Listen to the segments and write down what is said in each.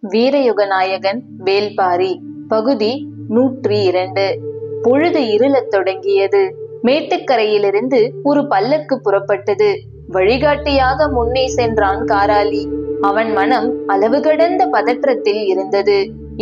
வீரயுக நாயகன் வேல்பாரி பகுதி 102. பொழுது இருளத் தொடங்கியது. மேட்டுக்கரையிலிருந்து ஒரு பல்லக்கு புறப்பட்டது. வழிகாட்டியாக முன்னே சென்றான் காராளி. அவன் மனம் அளவு கடந்த பதற்றத்தில் இருந்தது.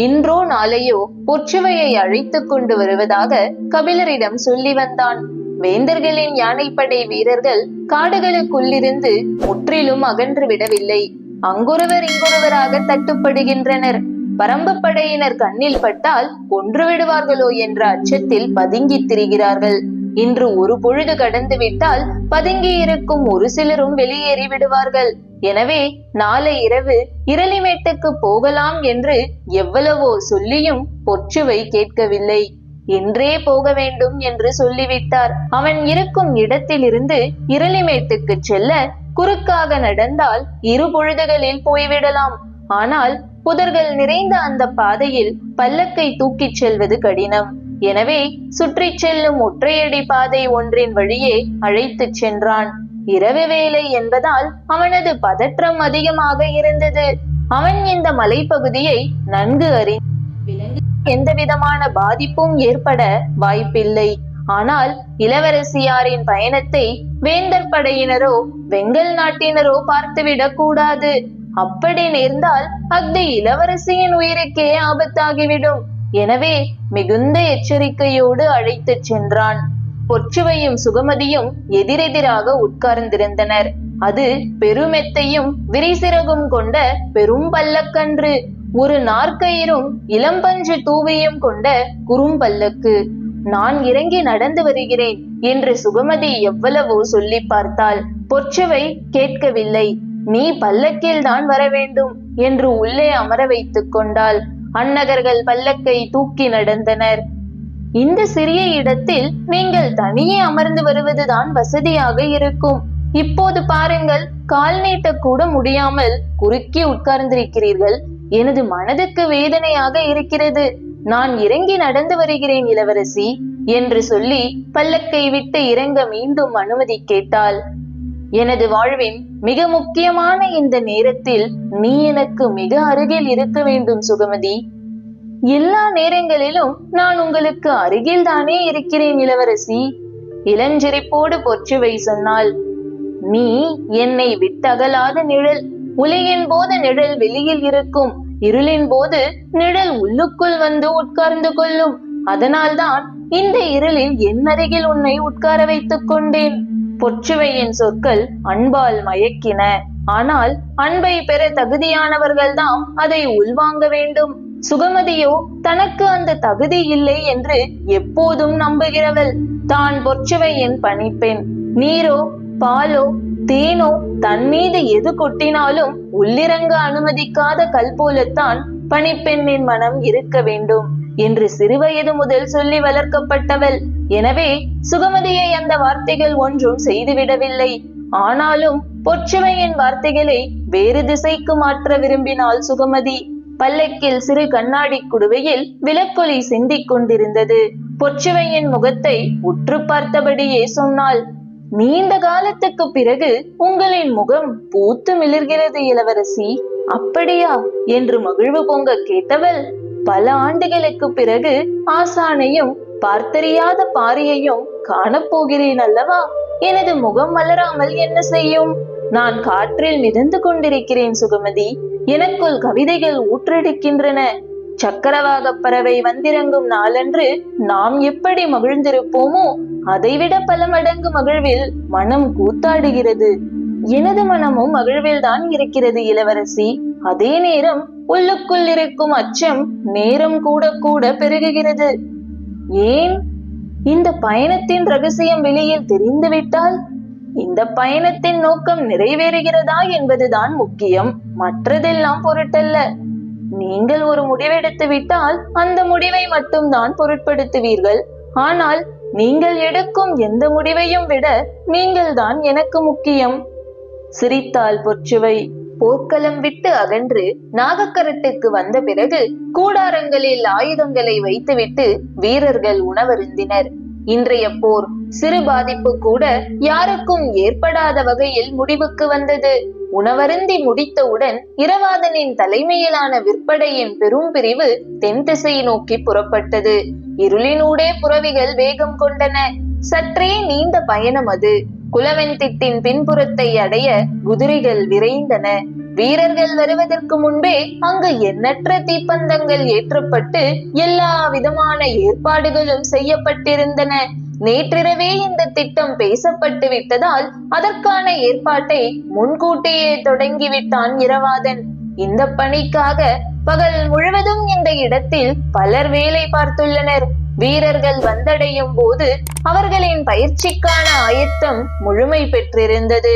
இன்றோ நாளையோ பொற்றுவையை அழைத்துக் கொண்டு வருவதாக கபிலரிடம் சொல்லி வந்தான். வேந்தர்களின் யானைப்படை வீரர்கள் காடுகளுக்குள்ளிருந்து முற்றிலும் அகன்று விடவில்லை. அங்கொருவர் இங்கொருவராக தட்டுப்படுகின்றனர். பரம்பு படையினர் கண்ணில் பட்டால் கொன்று விடுவார்களோ என்ற அச்சத்தில் பதுங்கி திரிகிறார்கள். இன்று ஒரு பொழுது கடந்து விட்டால் பதுங்கி இருக்கும் ஒரு சிலரும் வெளியேறி விடுவார்கள். எனவே நாளை இரவு இரளிமேட்டுக்கு போகலாம் என்று எவ்வளவோ சொல்லியும் பொற்றுவை கேட்கவில்லை. இன்றே போக வேண்டும் என்று சொல்லிவிட்டார். அவன் இருக்கும் இடத்திலிருந்து இரளிமேட்டுக்கு செல்ல குறுக்காக நடந்தால் 2 பொழுதுகளில் போய்விடலாம். ஆனால் புதர்கள் நிறைந்த அந்த பாதையில் பல்லக்கை தூக்கிச் செல்வது கடினம். எனவே சுற்றி செல்லும் ஒற்றையடி பாதை ஒன்றின் வழியே அழைத்துச் சென்றான். இரவு வேளை என்பதால் அவனது பதற்றம் அதிகமாக இருந்தது. அவன் இந்த மலைப்பகுதியை நன்கு அறிந்து எந்த விதமான பாதிப்பும் ஏற்பட வாய்ப்பில்லை. ஆனால் இளவரசியாரின் பயணத்தை வேந்தர் படையினரோ வெங்கல் நாட்டினரோ பார்த்துவிடக் கூடாது. அப்படி நேர்ந்தால் அஃது இளவரசியின் உயிருக்கே ஆபத்தாகிவிடும். எனவே மிகுந்த எச்சரிக்கையோடு அழைத்துச் சென்றான். பொற்றுவையும் சுகமதியும் எதிரெதிராக உட்கார்ந்திருந்தனர். அது பெருமெத்தையும் விரிசிறகும் கொண்ட பெரும் பல்லக்கன்று. ஒரு நாற்கயிறும் இளம்பஞ்சு தூவியும் கொண்ட குறும்பல்லக்கு. நான் இறங்கி நடந்து வருகிறேன் என்று சுகமதி எவ்வளவோ சொல்லி பார்த்தாள். பொற்றுவை கேட்கவில்லை. நீ பல்லக்கில் தான் வர வேண்டும் என்று உள்ளே அமர வைத்துக் கொண்டாள். அன்னகர்கள் பல்லக்கை தூக்கி நடந்தனர். இந்த சிறிய இடத்தில் நீங்கள் தனியே அமர்ந்து வருவதுதான் வசதியாக இருக்கும். இப்போது பாருங்கள், கால் நீட்ட கூட முடியாமல் குறுக்கி உட்கார்ந்திருக்கிறீர்கள். எனது மனதுக்கு வேதனையாக இருக்கிறது. நான் இறங்கி நடந்து வருகிறேன் இளவரசி என்று சொல்லி பல்லக்கை விட்டு இறங்க மீண்டும் அனுமதி கேட்டாள். எனது வாழ்வின் மிக முக்கியமான இந்த நேரத்தில் நீ எனக்கு மிக அருகில் இருக்க வேண்டும் சுகமதி. எல்லா நேரங்களிலும் நான் உங்களுக்கு அருகில் தானே இருக்கிறேன் இளவரசி. இளஞ்சிரிப்போடு பொற்றுவை சொன்னாள். நீ என்னை விட்டகலாத நிழல். உலகின் போது நிழல் வெளியில் இருக்கும், இருளின் போது நிழல் உள்ளுக்குள் வந்து உட்கார்ந்து கொள்ளும். அதனால்தான் இந்த இருளில் என் அருகில் உன்னை உட்கார வைத்துக் கொண்டேன். பொற்றுவையின் சொற்கள் அன்பால் மயக்கின. ஆனால் அன்பை பெற தகுதியானவர்கள்தான் அதை உள்வாங்க வேண்டும். சுகமதியோ தனக்கு அந்த தகுதி இல்லை என்று எப்போதும் நம்புகிறவள். தான் பொற்றுவையின் பணிப்பெண். நீரோ பாலோ தேனோ தன் மீது எது கொட்டினாலும் உள்ளிறங்க அனுமதிக்காத கல் போலத்தான் பணிப்பெண்ணின் மனம் இருக்க வேண்டும் என்று சிறுவயது முதல் சொல்லி வளர்க்கப்பட்டவள். எனவே சுகமதியை அந்த வார்த்தைகள் ஒன்றும் செய்துவிடவில்லை. ஆனாலும் பொற்றுவையின் வார்த்தைகளை வேறு திசைக்கு மாற்ற விரும்பினாள் சுகமதி. பல்லக்கில் சிறு கண்ணாடி குடுவையில் விளக்கொளி சிந்திக் கொண்டிருந்தது. பொற்றுவையின் முகத்தை உற்று பார்த்தபடியே சொன்னாள். நீண்ட காலத்துக்கு பிறகு உங்களின் முகம் பூத்து மிளிர்கிறது இளவரசி. அப்படியா என்று மகிழ்வு பொங்க கேட்டவள், பல ஆண்டுகளுக்கு பிறகு ஆசானையும் பார்த்தறியாத பாரியையும் காணப்போகிறேன் அல்லவா? எனது முகம் மலராமல் என்ன செய்யும்? நான் காற்றில் மிதந்து கொண்டிருக்கிறேன் சுகமதி. எனக்குள் கவிதைகள் ஊற்றெடுக்கின்றன. சக்கரவாக பறவை வந்திறங்கும் நாளன்று நாம் எப்படி மகிழ்ந்திருப்போமோ அதைவிட பல மடங்கு மகிழ்வில் மனம் கூத்தாடுகிறது. எனது மனமும் மகிழ்வில் தான் இருக்கிறது இளவரசி. அதே நேரம் உள்ளுக்குள் இருக்கும் அச்சம் நேரம் கூட கூட பெருகுகிறது. ஏன்? இந்த பயணத்தின் ரகசியம் வெளியில் தெரிந்துவிட்டால் இந்த பயணத்தின் நோக்கம் நிறைவேறுகிறதா என்பதுதான் முக்கியம். மற்றதெல்லாம் பொருட்டல்ல. நீங்கள் ஒரு முடிவெடுத்து விட்டால் அந்த முடிவை மட்டும் தான் பொருட்படுத்துவீர்கள். ஆனால் நீங்கள் எடுக்கும் எந்த முடிவையும் விட நீங்கள் தான் எனக்கு முக்கியம். சிரித்தாள் பொற்றுவை. போர்க்களம் விட்டு அகன்று நாகக்கரட்டுக்கு வந்த பிறகு கூடாரங்களில் ஆயுதங்களை வைத்துவிட்டு வீரர்கள் உணவருந்தினர். இன்றைய போர் சிறு பாதிப்பு கூட யாருக்கும் ஏற்படாத வகையில் முடிவுக்கு வந்தது. உணவருந்தி முடித்தவுடன் இரவாதனின் தலைமையிலான விற்படையின் பெரும் பிரிவு தென் திசை நோக்கி புறப்பட்டது. இருளினூடே புறவிகள் வேகம் கொண்டன. சற்றே நீண்ட பயணம் அது. குலவெண்திட்டின் பின்புறத்தை அடைய குதிரைகள் விரைந்தன. வீரர்கள் வருவதற்கு முன்பே அங்கு எண்ணற்ற தீப்பந்தங்கள் ஏற்றப்பட்டு எல்லா விதமான ஏற்பாடுகளும் செய்யப்பட்டிருந்தன. நேற்றிரவே இந்த திட்டம் பேசப்பட்டு விட்டதால் அதற்கான ஏற்பாட்டை முன்கூட்டியே தொடங்கிவிட்டான் இரவாதன். இந்த பணிக்காக பகல் முழுவதும் இந்த இடத்தில் பலர் வேலை பார்த்துள்ளனர். வீரர்கள் வந்தடையும் போது அவர்களின் பயிற்சிக்கான ஆயத்தம் முழுமை பெற்றிருந்தது.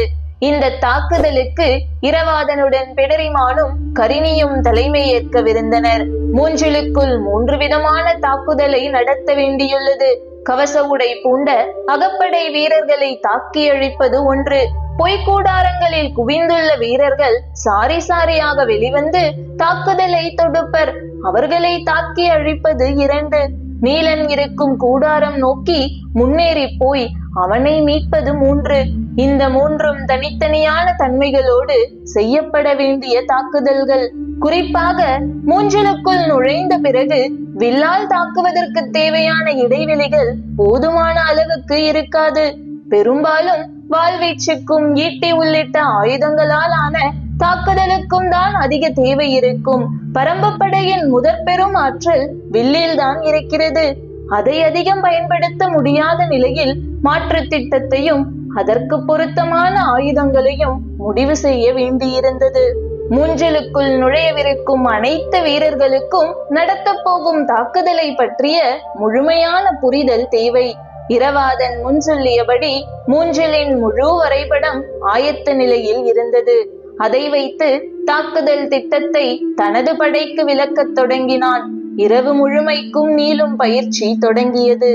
இந்த தாக்குதலுக்கு இரவாதனுடன் பிடரிமானும் கரிணியும் தலைமை ஏற்கவிருந்தனர். மூன்றிலுக்குள் 3 விதமான தாக்குதலை நடத்த வேண்டியுள்ளது. கவச உடை பூண்ட அகப்படை வீரர்களை தாக்கி அழிப்பது ஒன்று. பொய்க்கூடாரங்களில் குவிந்துள்ள வீரர்கள் சாரி சாரியாக வெளிவந்து தாக்குதலை தொடுப்பர். அவர்களை தாக்கி அழிப்பது 2. நீலன் இருக்கும் கூடாரம் நோக்கி முன்னேறி போய் அவனை மீட்பது 3. இந்த 3ம் தனித்தனியான தன்மைகளோடு செய்யப்பட வேண்டிய தாக்குதல்கள். குறிப்பாக மூஞ்சலுக்குள் நுழைந்த பிறகு வில்லால் தாக்குவதற்கு தேவையான இடைவெளிகள் போதுமான அளவுக்கு இருக்காது. பெரும்பாலும் வாள்வீச்சுக்கும் ஈட்டி உள்ளிட்ட ஆயுதங்களால் ஆன தாக்குதலுக்கும் தான் அதிக தேவை இருக்கும். பரம்பப்படையின் முதற் பெரும் ஆற்றல் வில்லில் தான் இருக்கிறது. அதை அதிகம் பயன்படுத்த முடியாத நிலையில் மாற்று திட்டத்தையும் அதற்கு பொருத்தமான ஆயுதங்களையும் முடிவு செய்ய வேண்டியிருந்தது. மூஞ்சலுக்குள் நுழையவிருக்கும் அனைத்து வீரர்களுக்கும் நடத்த போகும் தாக்குதலை பற்றிய முழுமையான புரிதல் தேவை. இரவாதன் முன் சொல்லியபடி மூஞ்சலின் முழு வரைபடம் ஆயத்த நிலையில் இருந்தது. அதை வைத்து தாக்குதல் திட்டத்தை தனது படைக்கு விளக்கத் தொடங்கினான். இரவு முழுமைக்கும் நீளும் பயிற்சி தொடங்கியது.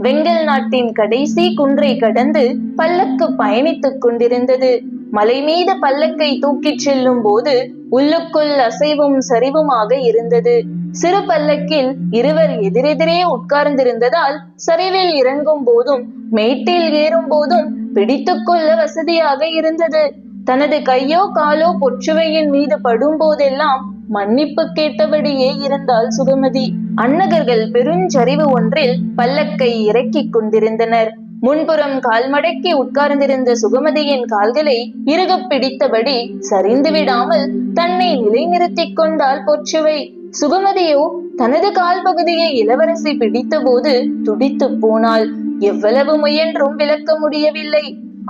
வெங்கல் நாட்டின் கடைசி குன்றை கடந்து பல்லக்கு பயணித்துக் கொண்டிருந்தது. மலை மீது பல்லக்கை தூக்கிச் செல்லும் போது உள்ளுக்குள் அசைவும் சரிவுமாக இருந்தது. சிறு பல்லக்கில் இருவர் எதிரெதிரே உட்கார்ந்திருந்ததால் சரிவில் இறங்கும் போதும் மேட்டில் ஏறும் போதும் பிடித்துக் கொள்ள வசதியாக இருந்தது. தனது கையோ காலோ பொற்றுவையின் மீது படும் போதெல்லாம் மன்னிப்பு கேட்டபடியே இருந்தாள் சுகமதி. அன்னகர்கள் பெருஞ்சரிவு ஒன்றில் பல்லக்கை இறக்கிக் கொண்டிருந்தனர். முன்புறம் கால் மடக்கி உட்கார்ந்திருந்த சுகமதியின் கால்களை இறுகப் பிடித்தபடி சரிந்து விடாமல் தன்னை நிலைநிறுத்திக் கொண்டாள் பொற்றுவை. சுகமதியோ தனது கால் பகுதியை இளவரசி பிடித்த போது துடித்து போனாள். எவ்வளவு முயன்றும் விளக்க முடியவில்லை.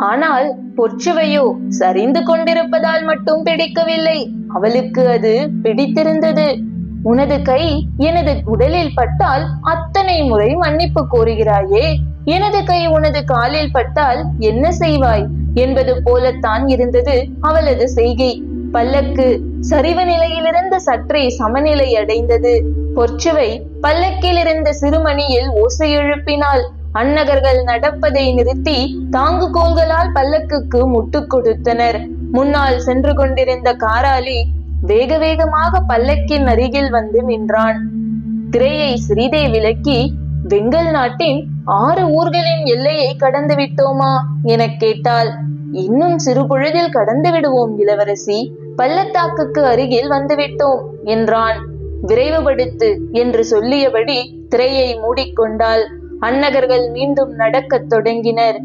ஆனால் பொற்றுவையோ சரிந்து கொண்டிருப்பதால் மட்டும் பிடிக்கவில்லை. அவளுக்கு அது பிடித்திருந்தது. உனது கை எனது உடலில் பட்டால் அத்தனை முறை மன்னிப்பு கோருகிறாயே, எனது கை உனது காலில் பட்டால் என்ன செய்வாய் என்பது போலத்தான் இருந்தது அவளது செய்கை. பல்லக்கு சரிவு நிலையிலிருந்து சற்றே சமநிலை அடைந்தது. பொற்றுவை பல்லக்கில் இருந்த சிறுமணியில் ஓசை எழுப்பினாள். அன்னகர்கள் நடப்பதை நிறுத்தி தாங்கு கோல்களால் பல்லக்குக்கு முட்டு கொடுத்தனர். முன்னால் சென்று கொண்டிருந்த காராளி வேக வேகமாக பல்லக்கின் அருகில் வந்து நின்றான். திரையை சிறிதே விலக்கி, வெங்கல் நாட்டின் 6 ஊர்களின் எல்லையை கடந்து விட்டோமா என கேட்டாள். இன்னும் சிறு பொழுதில் கடந்து விடுவோம் இளவரசி, பள்ளத்தாக்குக்கு அருகில் வந்துவிட்டோம் என்றான். விரைவுபடுத்து என்று சொல்லியபடி திரையை மூடிக்கொண்டாள். அன்னகர்கள் மீண்டும் நடக்கத் தொடங்கினர்.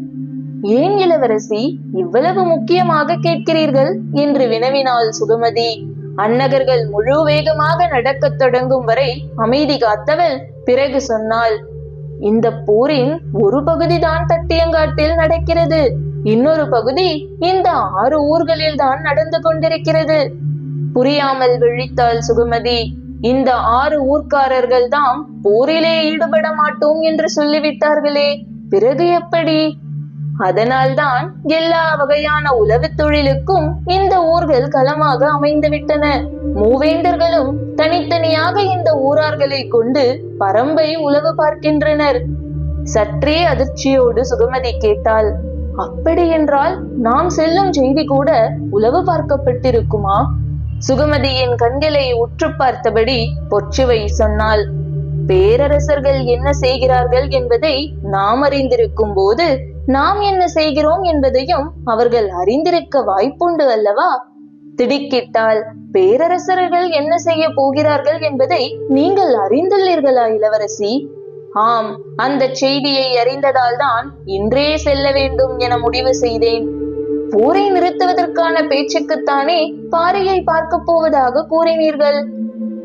ஏன் இளவரசி இவ்வளவு முக்கியமாக கேட்கிறீர்கள் என்று வினவினாள் சுகமதி. அன்னகர்கள் முழு வேகமாக நடக்கத் தொடங்கும் வரை அமைதி காத்தவள் பிறகு சொன்னாள், இந்த போரின் ஒரு பகுதிதான் தட்டியங்காட்டில் நடக்கிறது, இன்னொரு பகுதி இந்த 6 ஊர்களில் தான் நடந்து கொண்டிருக்கிறது. புரியாமல் விழித்தாள் சுகமதி. இந்த 6 ஊர்க்காரர்கள் தாம் போரிலே ஈடுபட மாட்டோம் என்று சொல்லிவிட்டார்களே, பிறகு எப்படி? அதனால்தான் எல்லா வகையான உளவு தொழிலுக்கும் இந்த ஊர்கள் களமாக அமைந்து விட்டன. மூவேந்தர்களும் தனித்தனியாக இந்த ஊரார்களை கொண்டு பரம்பை உளவு பார்க்கின்றனர். சற்றே அதிர்ச்சியோடு சுகமதி கேட்டாள், அப்படி என்றால் நாம் செல்லும் செய்தி கூட உளவு பார்க்கப்பட்டிருக்குமா? சுகமதியின் கண்களை உற்று பார்த்தபடி பொற்றுவை சொன்னாள், பேரரசர்கள் என்ன செய்கிறார்கள் என்பதை நாம் அறிந்திருக்கும் போது நாம் என்ன செய்கிறோம் என்பதையும் அவர்கள் அறிந்திருக்க வாய்ப்புண்டு அல்லவா திடுக்கிட்டாள். பேரரசர்கள் என்ன செய்ய போகிறார்கள் என்பதை நீங்கள் அறிந்துள்ளீர்களா இளவரசி? ஆம், அந்த செய்தியை அறிந்ததால் தான் இன்றே செல்ல வேண்டும் என முடிவு செய்தேன். போரை நிறுத்துவதற்கான பேச்சுக்குத்தானே பாரியை பார்க்க போவதாக கூறினீர்கள்.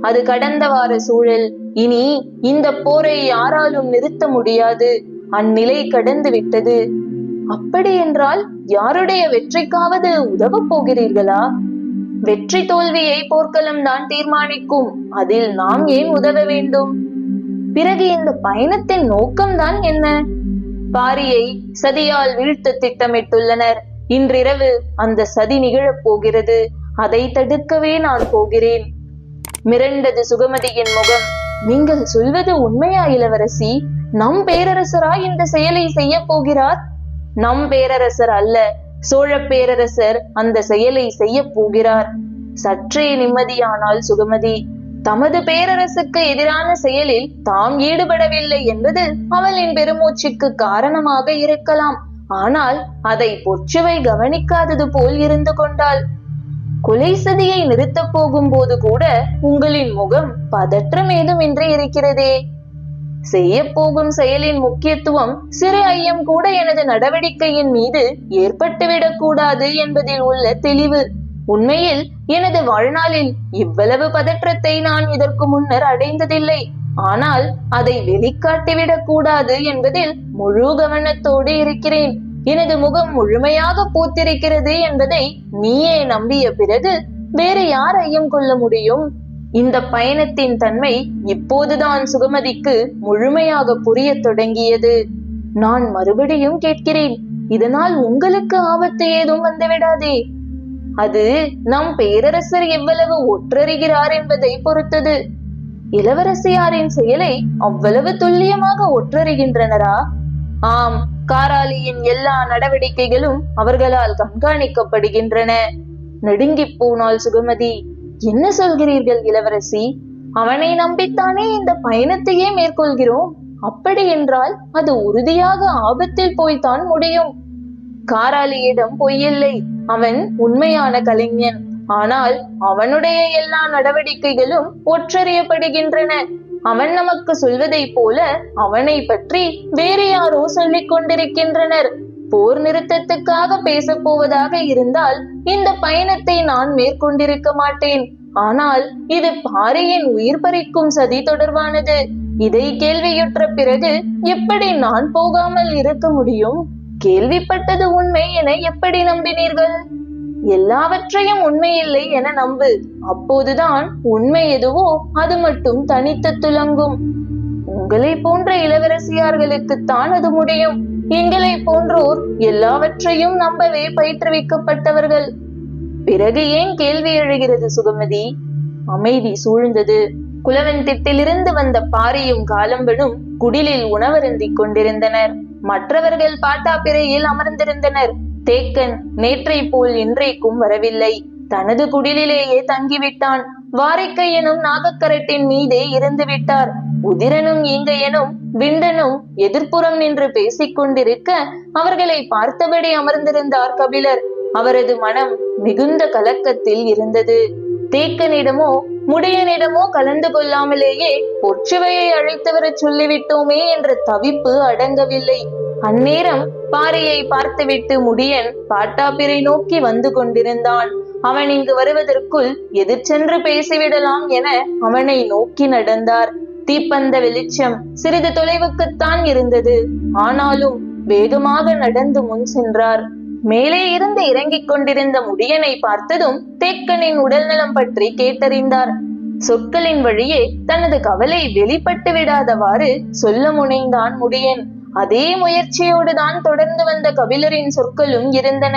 அது கடந்த வார சூழல். இனி இந்த போரை யாராலும் நிறுத்த முடியாது. அந்நிலை கடந்து விட்டது. அப்படி என்றால் யாருடைய வெற்றிக்காவது உதவ போகிறீர்களா? வெற்றி தோல்வியை போர்க்களம் தான் தீர்மானிக்கும். அதில் நாம் ஏன் உதவ வேண்டும்? பிறகு இந்த பயணத்தின் நோக்கம்தான் என்ன? பாரியை சதியால் வீழ்த்த திட்டமிட்டுள்ளனர். இன்றிரவு அந்த சதி நிகழப் போகிறது. அதை தடுக்கவே நான் போகிறேன். மிரண்டது சுகமதியின் முகம். நீங்கள் சொல்வது உண்மையா இளவரசி? நம் பேரரசரா இந்த செயலை செய்ய போகிறார்? நம் பேரரசர் அல்ல, சோழ பேரரசர் அந்த செயலை செய்ய போகிறார். சற்றே நிம்மதியானால் சுகமதி. தமது பேரரசுக்கு எதிரான செயலில் தாம் ஈடுபடவில்லை என்பது அவளின் பெருமூச்சுக்கு காரணமாக இருக்கலாம். ஆனால் அதை பொச்சுவை கவனிக்காதது போல் இருந்து கொண்டாள். கொலை சதியை நிறுத்த போகும் போது கூட உங்களின் முகம் பதற்றம் ஏதுமின்றி இருக்கிறதே. செய்ய போகும் செயலின் முக்கியத்துவம் சிறு ஐயம் கூட எனது நடவடிக்கையின் மீது ஏற்பட்டுவிடக் கூடாது என்பதில் உள்ள தெளிவு. உண்மையில் எனது வாழ்நாளில் இவ்வளவு பதற்றத்தை நான் இதற்கு முன்னர் அடைந்ததில்லை. ஆனால் அதை வெளிக்காட்டிவிடக் கூடாது என்பதில் முழு கவனத்தோடு இருக்கிறேன். எனது முகம் முழுமையாக பூத்திருக்கிறது என்பதை நீயே நம்பிய பிறகு வேறு யார் ஐயம் கொள்ள முடியும்? இந்த பயணத்தின் தன்மை இப்போதுதான் சுகமதிக்கு முழுமையாக புரிய தொடங்கியது. நான் மறுபடியும் கேட்கிறேன், இதனால் உங்களுக்கு ஆபத்து ஏதும் வந்துவிடாதே. அது நம் பேரரசர் எவ்வளவு ஒற்றறிகிறார் என்பதை பொறுத்தது. இளவரசியாரின் செயலை அவ்வளவு துல்லியமாக ஒற்றறிகின்றனரா? ஆம், காராளியின் எல்லா நடவடிக்கைகளும் அவர்களால் கண்காணிக்கப்படுகின்றன. நடுங்கி போனாள் சுகமதி. என்ன சொல்கிறீர்கள் இளவரசி? அவனை நம்பித்தானே இந்த பயணத்தையே மேற்கொள்கிறோம். அப்படி என்றால் அது உறுதியாக ஆபத்தில் போய்தான் முடியும். காராளியிடம் பொய்யில்லை. அவன் உண்மையான கலைஞன். ஆனால் அவனுடைய எல்லா நடவடிக்கைகளும் ஒற்றறியப்படுகின்றன. அவன் நமக்கு சொல்வதை போல அவனை பற்றி வேறு யாரோ சொல்லிக் கொண்டிருக்கின்றனர். போர் நிறுத்தத்துக்காக பேச போவதாக இருந்தால் இந்த பயணத்தை நான் மேற்கொண்டிருக்க மாட்டேன். ஆனால் இது பாரியின் உயிர் பறிக்கும் சதி தொடர்பானது. இதை கேள்வியுற்ற பிறகு எப்படி நான் போகாமல் இருக்க முடியும்? கேள்விப்பட்டது உண்மை என எப்படி நம்பினீர்கள்? எல்லாவற்றையும் உண்மையில்லை என நம்பு. அப்போதுதான் உண்மை எதுவோ அது மட்டும் தனித்து துலங்கும். உங்களை போன்ற இளவரசியார்களுக்குத்தான் அது முடியும். எங்களை போன்றோர் எல்லாவற்றையும் நம்பவே பயிற்றுவிக்கப்பட்டவர்கள். பிறகு ஏன் கேள்வி எழுகிறது சுகமதி? அமைதி சூழ்ந்தது. குலவன் திட்டிலிருந்து வந்த பாரியும் காலம்பனும் குடிலில் உணவருந்திக் கொண்டிருந்தனர். மற்றவர்கள் பாட்டாப்பிரையில் அமர்ந்திருந்தனர். தேக்கன் நேற்றை போல் இன்றைக்கும் வரவில்லை. தனது குடிலேயே தங்கிவிட்டான். வாரிக்கையனும் நாகக்கரட்டின் மீதே இருந்து விட்டார். உதிரனும் ஈங்கையனும் விண்டனும் எதிர்ப்புறம் நின்று பேசிக் கொண்டிருக்க அவர்களை பார்த்தபடி அமர்ந்திருந்தார் கபிலர். அவரது மனம் மிகுந்த கலக்கத்தில் இருந்தது. தேக்கனிடமோ முடியனிடமோ கலந்து கொள்ளாமலேயே பொற்சுவையை அழைத்து வர சொல்லிவிட்டோமே என்ற தவிப்பு அடங்கவில்லை. அந்நேரம் பாரியை பார்த்துவிட்டு முடியன் பாட்டாப்பிரை நோக்கி வந்து கொண்டிருந்தான். அவன் இங்கு வருவதற்குள் எதிர்ச்சென்று பேசிவிடலாம் என அவனை நோக்கி நடந்தார். தீப்பந்த வெளிச்சம் சிறிது தொலைவுக்குத்தான் இருந்தது. ஆனாலும் வேகமாக நடந்து முன் சென்றார். மேலே இருந்து இறங்கிக் கொண்டிருந்த முடியனை பார்த்ததும் தேக்கனின் உடல்நலம் பற்றி கேட்டறிந்தார். சொற்களின் வழியே தனது கவலை வெளிப்பட்டு விடாதவாறு சொல்ல முனைந்தான் முடியன். அதே முயற்சியோடு தான் தொடர்ந்து வந்த கபிலரின் சொற்களும் இருந்தன.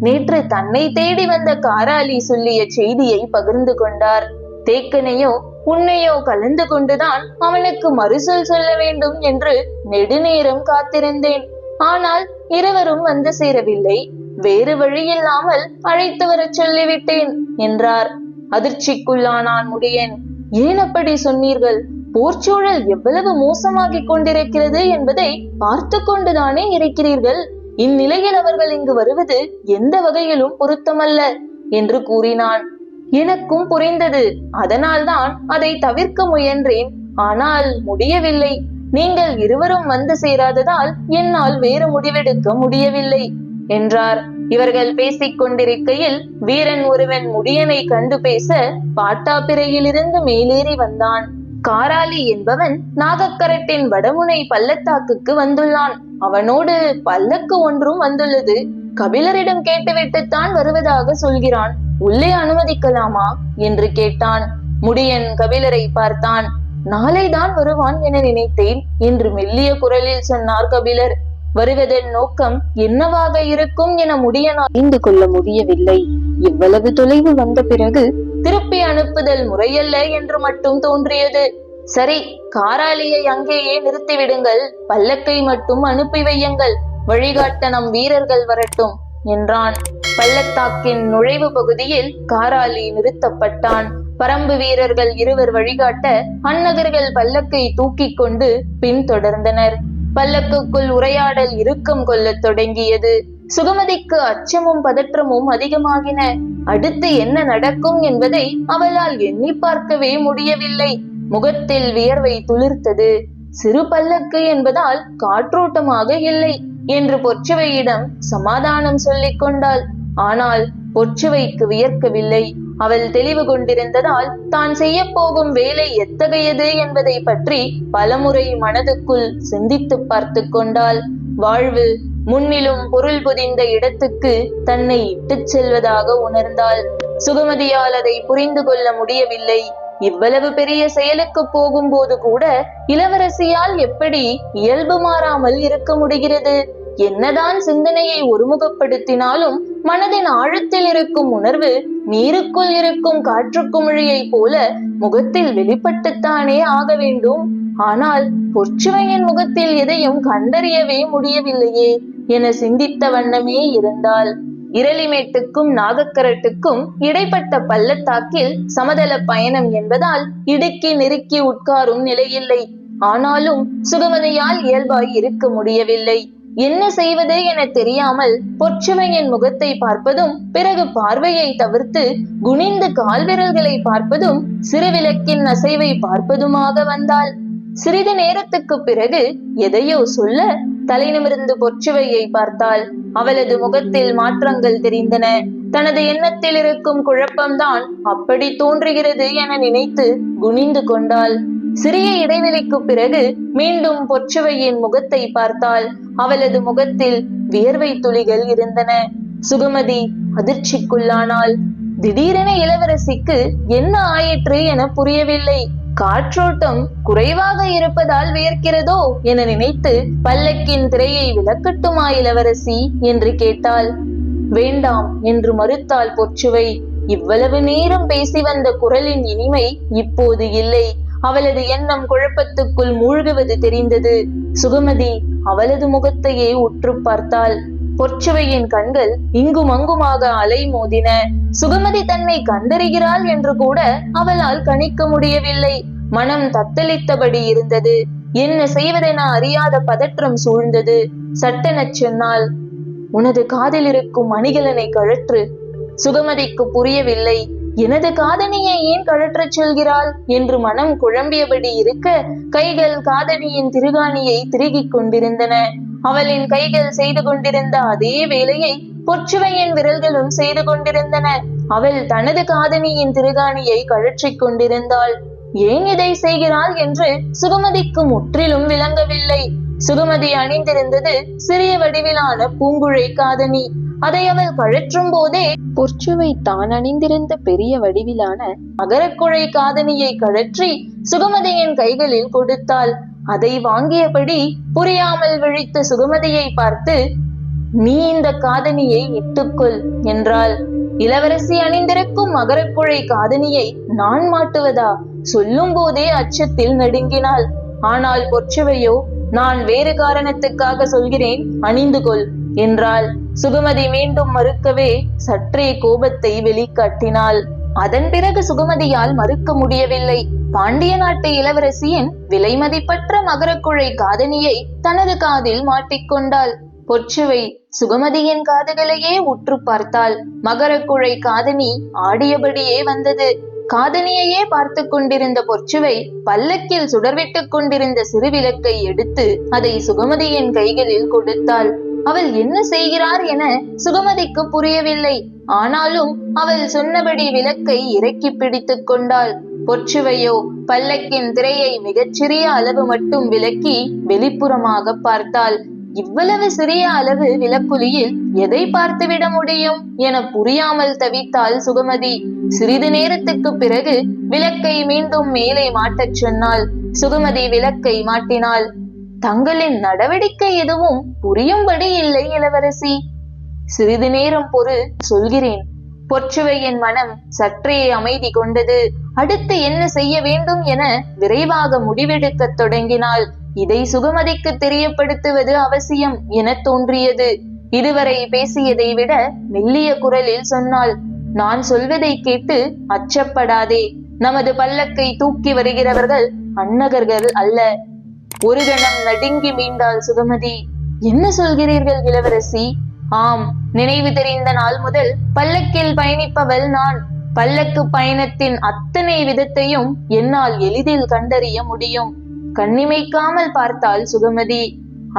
நேற்று தன்னை தேடி வந்த காராளி சொல்லிய செய்தியை பகிர்ந்து கொண்டார். தேக்கனையோ உன்னையோ கலந்து கொண்டுதான் அவனுக்கு மறுசொல் சொல்ல வேண்டும் என்று நெடுநேரம் காத்திருந்தேன். ஆனால் இருவரும் வந்து சேரவில்லை. வேறு வழியில்லாமல் அழைத்து வர சொல்லிவிட்டேன் என்றார். அதிர்ச்சிக்குள்ளானான் முடியன். ஏன் அப்படி சொன்னீர்கள்? போர்ச்சூழல் எவ்வளவு மோசமாகிக் கொண்டிருக்கிறது என்பதை பார்த்து கொண்டுதானே இருக்கிறீர்கள். இந்நிலையில் அவர்கள் இங்கு வருவது எந்த வகையிலும் பொருத்தமல்ல. என்று கூறினான். எனக்கும் புரிந்தது, அதனால்தான் அதை தவிர்க்க முயன்றேன். ஆனால் முடியவில்லை. நீங்கள் இருவரும் வந்து சேராததால் என்னால் வேறு முடிவெடுக்க முடியவில்லை என்றார். இவர்கள் பேசிக் கொண்டிருக்கையில் வீரன் ஒருவன் முடியனை கண்டு பேச பாட்டாப்பிரையிலிருந்து மேலேறி வந்தான். காராளி என்பவன் நாகக்கரட்டின் வடமுனை பள்ளத்தாக்குக்கு வந்துள்ளான். அவனோடு பல்லக்கு ஒன்றும் வந்துள்ளது. கபிலரிடம் கேட்டுவிட்டுத்தான் வருவதாக சொல்கிறான். உள்ளே அனுமதிக்கலாமா என்று கேட்டான். முடியன் கபிலரை பார்த்தான். நாளைதான் வருவான் என நினைத்தேன் என்று மெல்லிய குரலில் சொன்னார் கபிலர். வருவதன் நோக்கம் என்னவாக இருக்கும் என முடியன் அறிந்து கொள்ள முடியவில்லை. இவ்வளவு தொலைவு வந்த பிறகு திருப்பி அனுப்புதல் முறையல்ல என்று மட்டும் தோன்றியது. சரி, காராளியை அங்கேயே நிறுத்திவிடுங்கள், பல்லக்கை மட்டும் அனுப்பி வையுங்கள், வழிகாட்ட நம் வீரர்கள் வரட்டும் என்றான். பள்ளத்தாக்கின் நுழைவு பகுதியில் காராளி நிறுத்தப்பட்டான். பரம்பு வீரர்கள் இருவர் வழிகாட்ட அந்நகர்கள் பல்லக்கை தூக்கி கொண்டு பின்தொடர்ந்தனர். பல்லக்குக்குள் உரையாடல் இறுக்கம் கொள்ளத் தொடங்கியது. சுகமதிக்கு அச்சமும் பதற்றமும் அதிகமாகின. அடுத்து என்ன நடக்கும் என்பதை அவளால் எண்ணி பார்க்கவே முடியவில்லை. முகத்தில் வியர்வை துளிர்த்தது. சிறு பல்லக்கு என்பதால் காற்றோட்டமாக இல்லை என்று பொற்சுவையிடம் சமாதானம் சொல்லிக் கொண்டாள். ஆனால் பொற்சுவைக்கு வியர்க்கவில்லை. அவள் தெளிவு கொண்டிருந்ததால் தான் செய்ய போகும் வேலை எத்தகையது என்பதை பற்றி பலமுறை மனதுக்குள் சிந்தித்து பார்த்து கொண்டாள். வாழ்வு முன்னிலும் பொருள் புதிந்த இடத்துக்கு தன்னை இட்டுச் செல்வதாக உணர்ந்தாள். சுகமதியால் அதை புரிந்து கொள்ள முடியவில்லை. இவ்வளவு பெரிய செயலுக்கு போகும்போது கூட இளவரசியால் எப்படி இயல்பு மாறாமல் இருக்க முடிகிறது? என்னதான் சிந்தனையை ஒருமுகப்படுத்தினாலும் மனதின் ஆழத்தில் இருக்கும் உணர்வு நீருக்குள் இருக்கும் காற்று குமிழியை போல முகத்தில் வெளிப்பட்டுத்தானே ஆக வேண்டும். ஆனால் பொற்சுவையின் முகத்தில் எதையும் கண்டறியவே முடியவில்லையே என சிந்தித்த வண்ணமே இருந்தாள். இரளிமேட்டுக்கும் நாகக்கரட்டுக்கும் இடைப்பட்ட பள்ளத்தாக்கில் சமதள பயணம் என்பதால் இடுக்கி நெருக்கி உட்காரும் நிலையில்லை. ஆனாலும் சுகமதியால் இயல்பாய் இருக்க முடியவில்லை. என்ன செய்வது என தெரியாமல் பொற்சுவையின் முகத்தை பார்ப்பதும், பிறகு பார்வையை தவிர்த்து குனிந்து கால்விரல்களை பார்ப்பதும், சிறுவிளக்கின் அசைவை பார்ப்பதுமாக வந்தாள். சிறிது நேரத்துக்கு பிறகு எதையோ சொல்ல தலை நிமிர்ந்து பொற்சுவையை பார்த்தாள். அவளது முகத்தில் மாற்றங்கள் தெரிந்தன. தனது எண்ணத்தில் இருக்கும் குழப்பம்தான் அப்படி தோன்றுகிறது என நினைத்து குனிந்து கொண்டாள். சிறிய இடைவெளிக்கு பிறகு மீண்டும் பொற்சுவையின் முகத்தை பார்த்தாள். அவளது முகத்தில் வியர்வை துளிகள் இருந்தன. சுகமதி அதிர்ச்சிக்குள்ளானாள். திடீரென இளவரசிக்கு என்ன ஆயிற்று என புரியவில்லை. காற்றோட்டம் குறைவாக இருப்பதால் வியர்க்கிறதோ என நினைத்து பல்லக்கின் திரையை விலக்கட்டுமா இளவரசி என்று கேட்டாள். வேண்டாம் என்று மறுத்தாள் பொற்சுவை. இவ்வளவு நேரம் பேசி வந்த குரலின் இனிமை இப்போது இல்லை. அவளது எண்ணம் குழப்பத்துக்குள் மூழ்குவது தெரிந்தது. சுகமதி அவளது முகத்தையே உற்று பார்த்தாள். பொற்சுவையின் கண்கள் இங்கும் அங்குமாக அலை மோதின. சுகமதி தன்னை கண்டறிகிறாள் என்று கூட அவளால் கணிக்க முடியவில்லை. மனம் தத்தளித்தபடி இருந்தது. என்ன செய்வதென அறியாத பதற்றம் சூழ்ந்தது. சட்டெனச் சொன்னாள், உனது காதில் இருக்கும் அணிகலனை கழற்று. சுகமதிக்கு புரியவில்லை. எனது காதணியை ஏன் கழற்றச் சொல்கிறாள் என்று மனம் குழம்பியபடி இருக்க கைகள் காதணியின் திருகாணியை திருகிக் கொண்டிருந்தன. அவளின் கைகள் செய்து கொண்டிருந்த அதே வேலையை பொற்சுவையின் விரல்களும் செய்து கொண்டிருந்தன. அவள் தனது காதணியின் திருகாணியை கழற்றிக் கொண்டிருந்தாள். ஏன் இதை செய்கிறாள் என்று சுகமதிக்கு முற்றிலும் விளங்கவில்லை. சுகமதி அணிந்திருந்தது சிறிய வடிவிலான பூங்குழை காதணி. அதை அவள் கழற்றும் போதே பொற்சுவை தான் அணிந்திருந்த பெரிய வடிவிலான மகரக்குழை காதணியை கழற்றி சுகமதியின் கைகளில் கொடுத்தாள். அதை வாங்கியபடி புரியாமல் விழித்த சுகமதியை பார்த்து, நீ இந்த காதணியை இட்டுக்கொள் என்றாள். இளவரசி அணிந்திருக்கும் மகரக்குழை காதணியை நான் மாட்டுவதா? சொல்லும் போதே அச்சத்தில் நடுங்கினாள். ஆனால் பொற்சுவையோ, நான் வேறு காரணத்துக்காக சொல்கிறேன், அணிந்து கொள் என்றாள். சுகமதி மீண்டும் மறுக்கவே சற்றே கோபத்தை வெளிக்காட்டினாள். அதன் பிறகு சுகமதியால் மறுக்க முடியவில்லை. பாண்டிய நாட்டு இளவரசியின் விலை மதிப்பற்ற மகரக்குழை காதணியை தனது காதில் மாட்டிக்கொண்டாள். பொற்சுவை சுகமதியின் காதுகளையே உற்று பார்த்தாள். மகரக்குழை காதணி ஆடியபடியே வந்தது. காதணியையே பார்த்து கொண்டிருந்த பொற்சுவை பல்லக்கில் சுடர்விட்டுக் கொண்டிருந்த சிறு விளக்கை எடுத்து அதை சுகமதியின் கைகளில் கொடுத்தாள். அவள் என்ன செய்கிறார் என சுகமதிக்கு புரியவில்லை. ஆனாலும் அவள் சொன்னபடி விளக்கை இறக்கி பிடித்துக் கொண்டாள். பொற்சுவையோ பல்லக்கின் திரையை மிகச்சிறிய அளவு மட்டும் விலக்கி வெளிப்புறமாக பார்த்தாள். இவ்வளவு சிறிய அளவு விளக்குலியில் எதை பார்த்துவிட முடியும் என புரியாமல் தவித்தாள் சுகமதி. சிறிது நேரத்துக்கு பிறகு விளக்கை மீண்டும் மேலே மாட்டச் சொன்னாள். சுகமதி விளக்கை மாட்டினாள். தங்களின் நடவடிக்கை எதுவும் புரியும்படி இல்லை இளவரசி. சிறிது நேரம் பொறு, சொல்கிறேன். பொற்சுவையின் மனம் சற்றே அமைதி கொண்டது. அடுத்து என்ன செய்ய வேண்டும் என விரைவாக முடிவெடுக்க தொடங்கினாள். இதை சுகமதிக்கு தெரியப்படுத்துவது அவசியம் என தோன்றியது. இதுவரை பேசியதை விட மெல்லிய குரலில் சொன்னாள். நான் சொல்வதை கேட்டு அச்சப்படாதே. நமது பல்லக்கை தூக்கி வருகிறவர்கள் அன்னகர்கள் அல்ல. ஒரு கணம் நடுங்கி மீண்டாள் சுகமதி. என்ன சொல்கிறீர்கள் இளவரசி? ஆம், நினைவு தெரிந்த நாள் முதல் பல்லக்கில் பயணிப்பவள் நான். பல்லக்கு பயணத்தின் அத்தனை விதத்தையும் என்னால் எளிதில் கண்டறிய முடியும். கண்ணிமைக்காமல் பார்த்தாள் சுகமதி.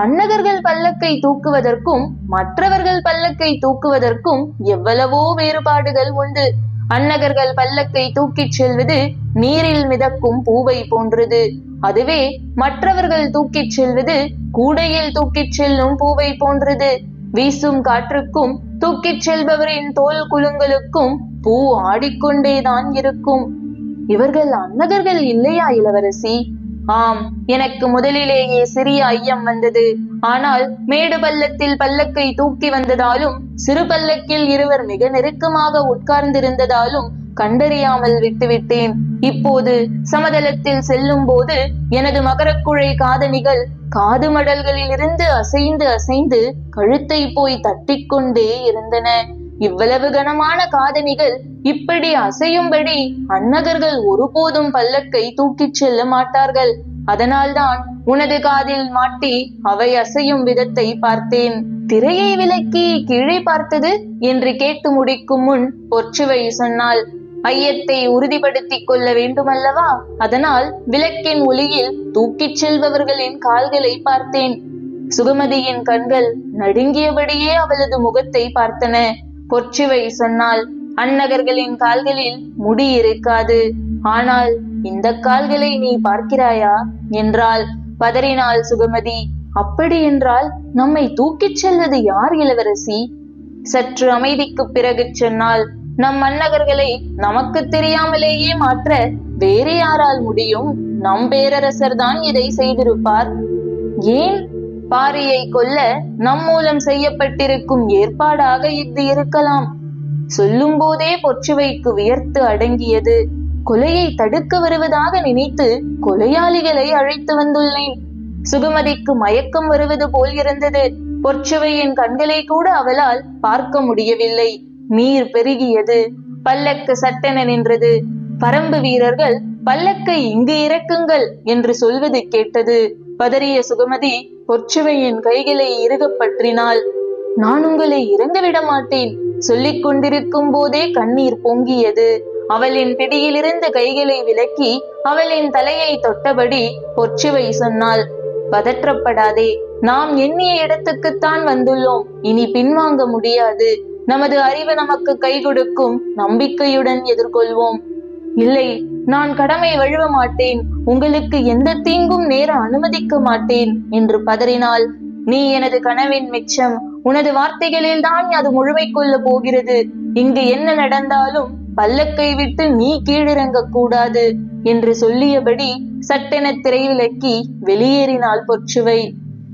அன்னகர்கள் பல்லக்கை தூக்குவதற்கும் மற்றவர்கள் பல்லக்கை தூக்குவதற்கும் எவ்வளவோ வேறுபாடுகள் உண்டு. அன்னகர்கள் பல்லக்கை தூக்கிச் செல்வது நீரில் மிதக்கும் பூவை போன்றது. அதுவே மற்றவர்கள் தூக்கிச் செல்வது கூடையில் தூக்கிச் செல்லும் பூவை போன்றது. வீசும் காற்றுக்கும் தூக்கிச் செல்பவரின் தோல் குலுங்கலுக்கும் பூ ஆடிக்கொண்டேதான் இருக்கும். இவர்கள் அன்னகர்கள் இல்லையா இளவரசி? ஆம், எனக்கு முதலிலேயே சிறிய ஐயம் வந்தது. ஆனால் மேடு பள்ளத்தில் பல்லக்கை தூக்கி வந்ததாலும் சிறு பல்லக்கில் இருவர் மிக நெருக்கமாக உட்கார்ந்திருந்ததாலும் கண்டறியாமல் விட்டுவிட்டேன். இப்போது சமதளத்தில் செல்லும் போது எனது மகரக்குழை காதணிகள் காது மடல்களில் இருந்து அசைந்து அசைந்து கழுத்தை போய் தட்டிக்கொண்டே இருந்தன. இவ்வளவு கனமான காதணிகள் இப்படி அசையும்படி அன்னகர்கள் ஒருபோதும் பல்லக்கை தூக்கிச் செல்ல மாட்டார்கள். அதனால்தான் உனது காதில் மாட்டி அவை அசையும் விதத்தை பார்த்தேன். திரையை விலக்கி கீழே பார்த்தது என்று கேட்டு முடிக்கும் முன் பொற்சுவை சொன்னாள். ஐயத்தை உறுதிப்படுத்திக் கொள்ள வேண்டுமல்லவா? அதனால் விளக்கின் ஒளியில் தூக்கிச் செல்பவர்களின் கால்களை பார்த்தேன். சுகமதியின் கண்கள் நடுங்கியபடியே அவளது முகத்தை பார்த்தன. பொற்சுவை சொன்னாள். அன்னகர்களின் கால்களில் முடி இருக்காது. ஆனால் இந்த கால்களை நீ பார்க்கிறாயா என்றாள். பதறினாள் சுகமதி. அப்படி என்றால் நம்மை தூக்கிச் செல்வது யார் இளவரசி? சற்று அமைதிக்கு பிறகு சொன்னாள். நம் அன்னகர்களை நமக்கு தெரியாமலேயே மாற்ற வேறு யாரால் முடியும்? நம் பேரரசர் தான் இதை செய்திருப்பார். ஏன்? பாரியை கொல்ல நம் மூலம் செய்யப்பட்டிருக்கும் ஏற்பாடாக இது இருக்கலாம். சொல்லும் போதே பொற்சுவைக்கு வியர்த்து அடங்கியது. கொலையை தடுக்க வருவதாக நினைத்து கொலையாளிகளை அழைத்து வந்துள்ளேன். சுகமதிக்கு மயக்கம் வருவது போல் இருந்தது. பொற்சுவையின் கண்களை கூட அவளால் பார்க்க முடியவில்லை. நீர் பெருகியது. பல்லக்கு சட்டென நின்றது. பரம்பு வீரர்கள் பல்லக்கை இங்கு இறக்குங்கள் என்று சொல்வது கேட்டது. பதறிய சுகமதி பொற்சுவையின் கைகளை இறுகப் பற்றினாள். நான் உங்களை இறங்க விட மாட்டேன் சொல்லிக் கொண்டிருக்கும் போதே கண்ணீர் பொங்கியது. அவளின் பிடியிலிருந்த கைகளை விலக்கி அவளின் தலையை தொட்டபடி பொற்சுவை சொன்னாள். பதற்றப்படாதே. நாம் எண்ணிய இடத்துக்குத்தான் வந்துள்ளோம். இனி பின்வாங்க முடியாது. நமது அறிவு நமக்கு கை கொடுக்கும். நம்பிக்கையுடன் எதிர்கொள்வோம். இல்லை, நான் கடமை வழுவ மாட்டேன். உங்களுக்கு எந்த தீங்கும் நேர அனுமதிக்க மாட்டேன் என்று பதறினாள். நீ எனது கனவின் மிச்சம். உனது வார்த்தைகளில் தான் அது முழுமை கொள்ள போகிறது. இங்கு என்ன நடந்தாலும் பல்லக்கை விட்டு நீ கீழிறங்க கூடாது என்று சொல்லியபடி சட்டென திரைவிலக்கி வெளியேறினாள் பொற்சுவை.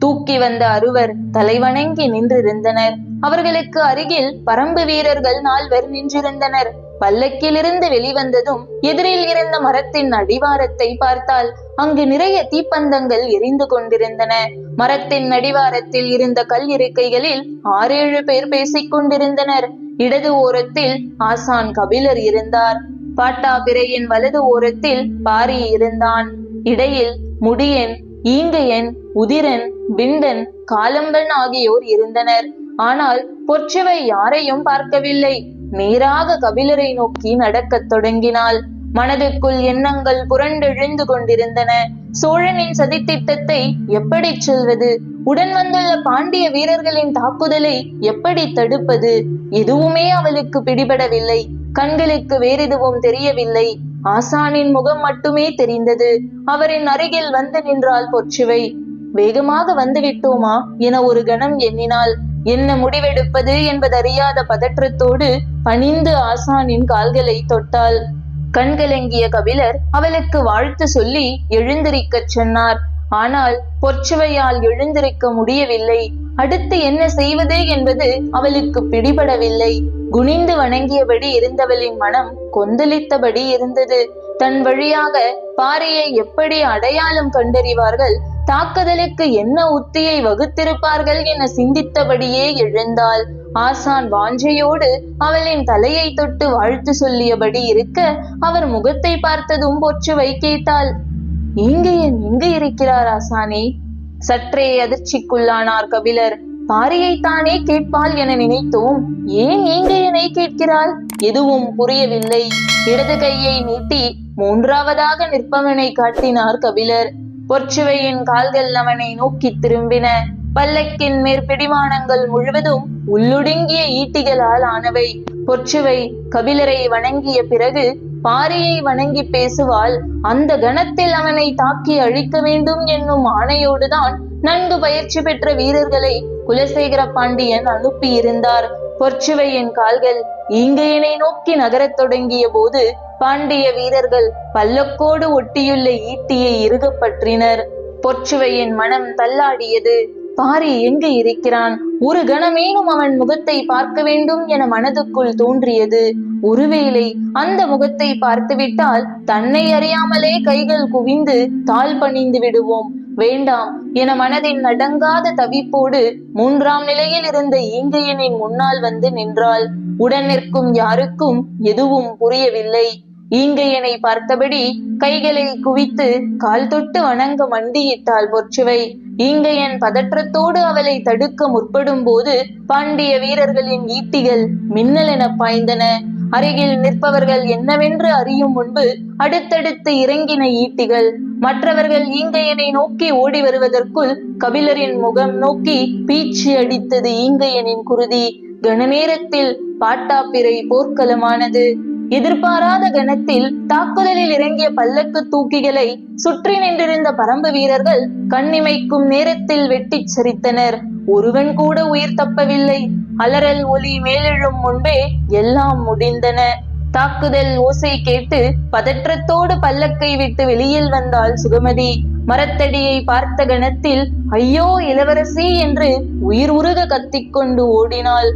தூக்கி வந்த அறுவர் தலைவணங்கி நின்றிருந்தனர். அவர்களுக்கு அருகில் பரம்பு வீரர்கள் 4 நின்றிருந்தனர். பல்லக்கிலிருந்து வெளிவந்ததும் எதிரில் இருந்த மரத்தின் அடிவாரத்தை பார்த்தால் அங்கு நிறைய தீப்பந்தங்கள் எரிந்து கொண்டிருந்தன. மரத்தின் அடிவாரத்தில் இருந்த கல் இருக்கைகளில் 6-7 பேர் பேசிக் கொண்டிருந்தனர். இடது ஓரத்தில் ஆசான் கபிலர் இருந்தார். பாட்டா பிறையின் வலது ஓரத்தில் பாரி இருந்தான். இடையில் முடியன், ஈங்கையன், உதிரன், விண்டன், காலம்பன் ஆகியோர் இருந்தனர். ஆனால் பொற்சுவை யாரையும் பார்க்கவில்லை. நேராக கபிலரை நோக்கி நடக்கத் தொடங்கினாள். மனதுக்குள் எண்ணங்கள் புரண்டெழுந்து கொண்டிருந்தன. சோழனின் சதித்திட்டத்தை எப்படி சொல்வது? உடன் வந்துள்ள பாண்டிய வீரர்களின் தாக்குதலை எப்படி தடுப்பது? எதுவுமே அவளுக்கு பிடிபடவில்லை. கண்களுக்கு வேறெதுவும் தெரியவில்லை. ஆசானின் முகம் மட்டுமே தெரிந்தது. அவரின் அருகில் வந்து நின்றாள் பொற்சுவை. வேகமாக வந்துவிட்டோமா என ஒரு கணம் எண்ணினாள். என்ன முடிவெடுப்பது என்பதறியாத பதற்றத்தோடு பணிந்து ஆசானின் கால்களை தொட்டாள். கண்கலங்கிய கபிலர் அவளுக்கு வாழ்த்து சொல்லி எழுந்திருக்கச் சொன்னார். ஆனால் பொற்சுவையால் எழுந்திருக்க முடியவில்லை. அடுத்து என்ன செய்வது என்பது அவளுக்கு பிடிபடவில்லை. குனிந்து வணங்கியபடி இருந்தவளின் மனம் கொந்தளித்தபடி இருந்தது. தன் வழியாக பாரியை எப்படி அடையாளம் கண்டறிவார்கள்? தாக்குதலுக்கு என்ன உத்தியை வகுத்திருப்பார்கள் என சிந்தித்தபடியே எழுந்தாள். ஆசான் வாஞ்சையோடு அவளின் தலையை தொட்டு வாழ்த்து சொல்லியபடி இருக்க, அவர் முகத்தை பார்த்ததும் பொற்சுவை கேட்டாள், ஈங்கையன் எங்கு இருக்கிறார் ஆசானே? சற்றே அதிர்ச்சிக்குள்ளானார் கபிலர். பாரியைத்தானே கேட்பாள் என நினைத்தோம். ஏன் ஈங்கையனை கேட்கிறாள்? எதுவும் புரியவில்லை. இடது கையை நீட்டி மூன்றாவதாக நிற்பவனை காட்டினார் கபிலர். பொற்சுவையின் கால்கள் அவனை நோக்கி திரும்பின. பல்லக்கின் மேற்பிடிமானங்கள் முழுவதும் உள்ளொடுங்கிய ஈட்டிகளால் ஆனவை. பொற்சுவை கபிலரை வணங்கிய பிறகு பாரியை வணங்கி பேசுவாள். அந்த கணத்தில் அவனை தாக்கி அழிக்க வேண்டும் என்னும் ஆணையோடுதான் நன்கு பயிற்சி பெற்ற வீரர்களை குலசேகர பாண்டியன் அனுப்பியிருந்தார். பொற்சுவையின் கால்கள் ஈங்கையனை நோக்கி நகரத் தொடங்கிய போது பாண்டிய வீரர்கள் பல்லக்கோடு ஒட்டியுள்ள ஈட்டியை இறுக பற்றினர். பொற்சுவையின் மனம் தள்ளாடியது. பாரி எங்கு இருக்கிறான்? ஒரு கணமேனும் அவன் முகத்தை பார்க்க வேண்டும் என மனதுக்குள் தோன்றியது. ஒருவேளை அந்த முகத்தை பார்த்துவிட்டால் தன்னை அறியாமலே கைகள் குவிந்து தாழ் பணிந்து விடுவோம். வேண்டாம் என மனதின் அடங்காத தவிப்போடு மூன்றாம் நிலையில் இருந்த ஈங்கையனின் முன்னால் வந்து நின்றாள். உடன் நிற்கும் யாருக்கும் எதுவும் புரியவில்லை. ஈங்கையனை பார்த்தபடி கைகளை குவித்து கால் தொட்டு வணங்க மண்டியிட்டாள் பொற்சுவை. ஈங்கையன் பதற்றத்தோடு அவளை தடுக்க முற்படும் போது பாண்டிய வீரர்களின் ஈட்டிகள் மின்னலென பாய்ந்தன. அருகில் நிற்பவர்கள் என்னவென்று அறியும் முன்பு அடுத்தடுத்து இறங்கின ஈட்டிகள். மற்றவர்கள் ஈங்கையனை நோக்கி ஓடி வருவதற்குள் கபிலரின் முகம் நோக்கி பீச்சு அடித்தது ஈங்கையனின் குருதி. கன நேரத்தில் பாட்டாப்பிரை போர்க்களமானது. எதிர்பாராத கணத்தில் தாக்குதலில் இறங்கிய பல்லக்கு தூக்கிகளை சுற்றி நின்றிருந்த பரம்பு வீரர்கள் கண்ணிமைக்கும் நேரத்தில் வெட்டி சரித்தனர். ஒருவன் கூட உயிர் தப்பவில்லை. அலறல் ஒலி மேலெழும் முன்பே எல்லாம் முடிந்தன. தாக்குதல் ஓசை கேட்டு பதற்றத்தோடு பல்லக்கை விட்டு வெளியில் வந்தாள் சுகமதி. மரத்தடியை பார்த்த கணத்தில் ஐயோ இளவரசி என்று உயிர் உருக கத்திக்கொண்டு ஓடினாள்.